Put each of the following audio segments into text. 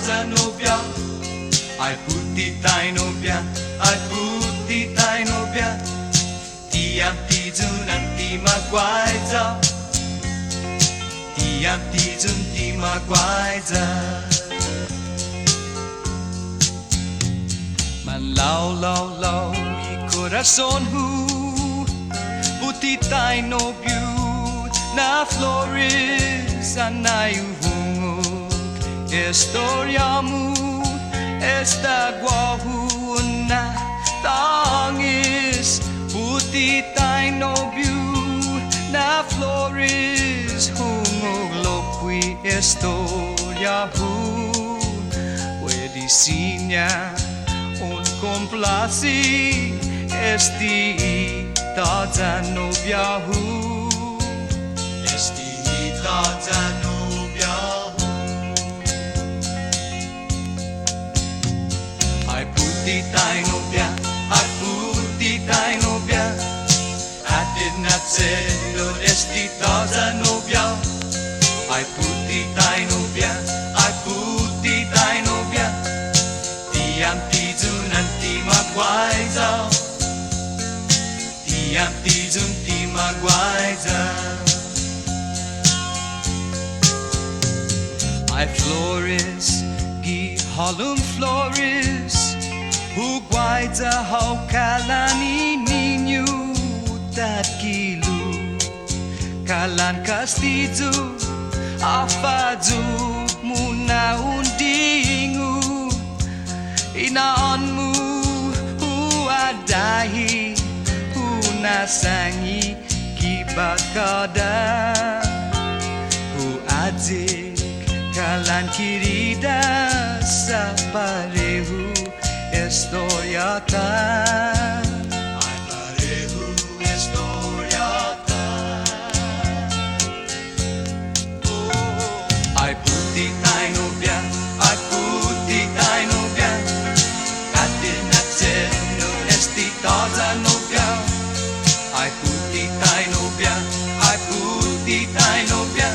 Baza Nobia. Ai Puti Tai Nobia, ai Puti Tai Nobia. Tiam tijun anti magwaiza. Tiam tijun ti magwaiza. Man lau lau lau i corazon hu. Puti Tai Nobio na flores anayu hunguk. Historiamu esta guahuna tangis. Puti Tai Nobio na flores hunguk loqui historia hu. Wedisinya un complaci este Baza Nobia hu. Este Baza Nobia hu. Ai Puti Tai Nobia, ai Puti Tai Nobia. I did not say Lord este Baza Nobia. Ai Puti Tai Nobia, ai Puti Tai Nobia. Tiam tijun anti magwaiza. Tiam tijun ti magwaiza. Ai flores, gi halum flores. Hu guaiza hau kalani ninyo tat kilu. Kalan castizo, afadu muna undingu. Inaanmu hu Adai, hu nasangi kibakada. Hu adik kalan kirida saparehu historiata. Ai parehu historiata. Oh, ai Puti Tai Nobia, ai Puti Tai Nobia. Baza Nobia, ai Puti Tai Nobia, ai Puti Tai Nobia.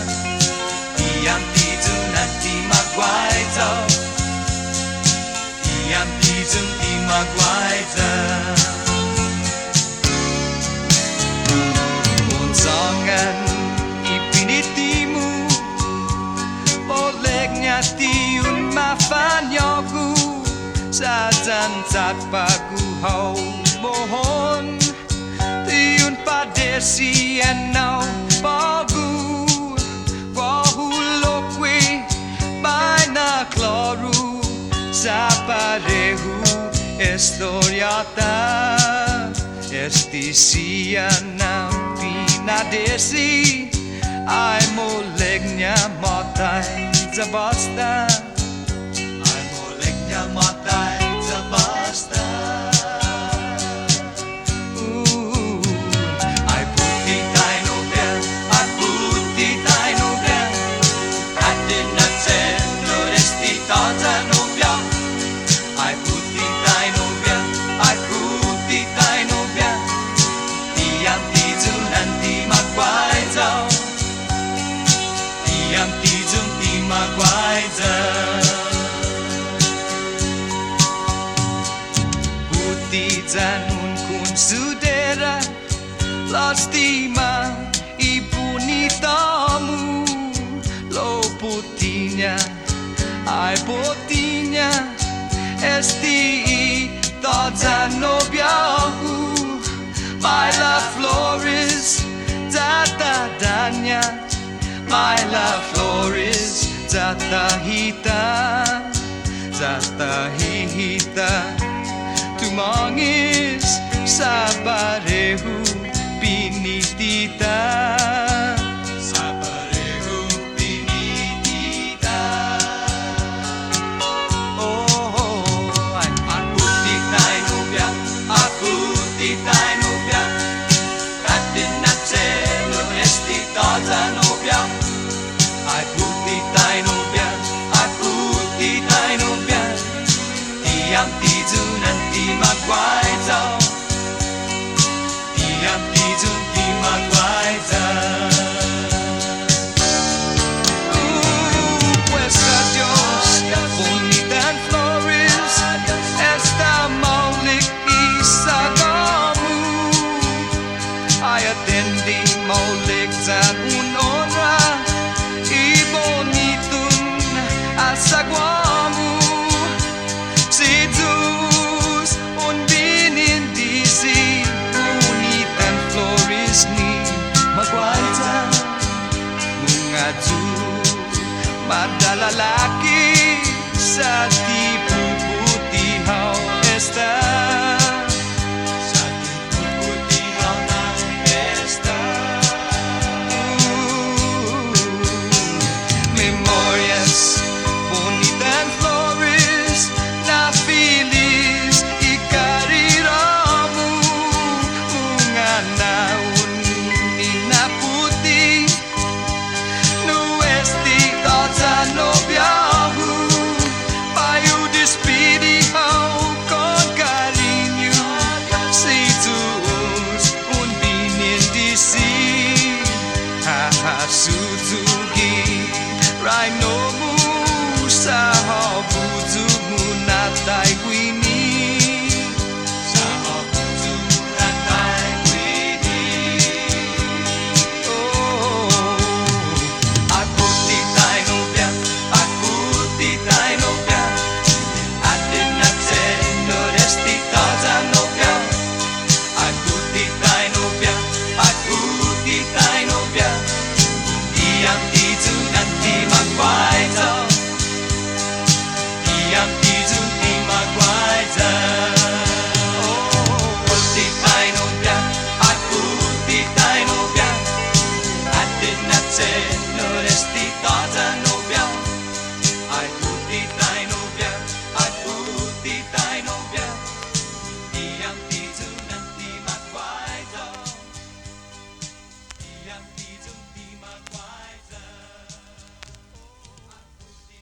Tiam tijun anti magwaiza. Tiam tijun ti magwaiza. Unsangan ipinitimu, olegnya tiun mafanyaku. Sajan takpaku hau mohon. Tiun padesi enau pagu. Wahu lokwe baina claru. Saparehu historiata. Estisia na pinadesi. Ai molegnya matai zabasta. Ai molegnya matai zabasta. Baza Nobia, ai Puti Tai Nobia, ai Puti Tai Nobia. Tiam tijun anti magwaiza. Tiam tijun ti magwaiza. Puti janun kun sudera. Lastima ibunitamu. Lo putinya, ai potinha, este Baza Nobia hu. Baila flores, zata danya. Baila flores, zata hita. Zata hita. Tumangis sabarehu pinitita. Baza Nobia, ai Puti Tai Nobia, ai Puti Tai Nobia. Tiam tijun anti magwaiza.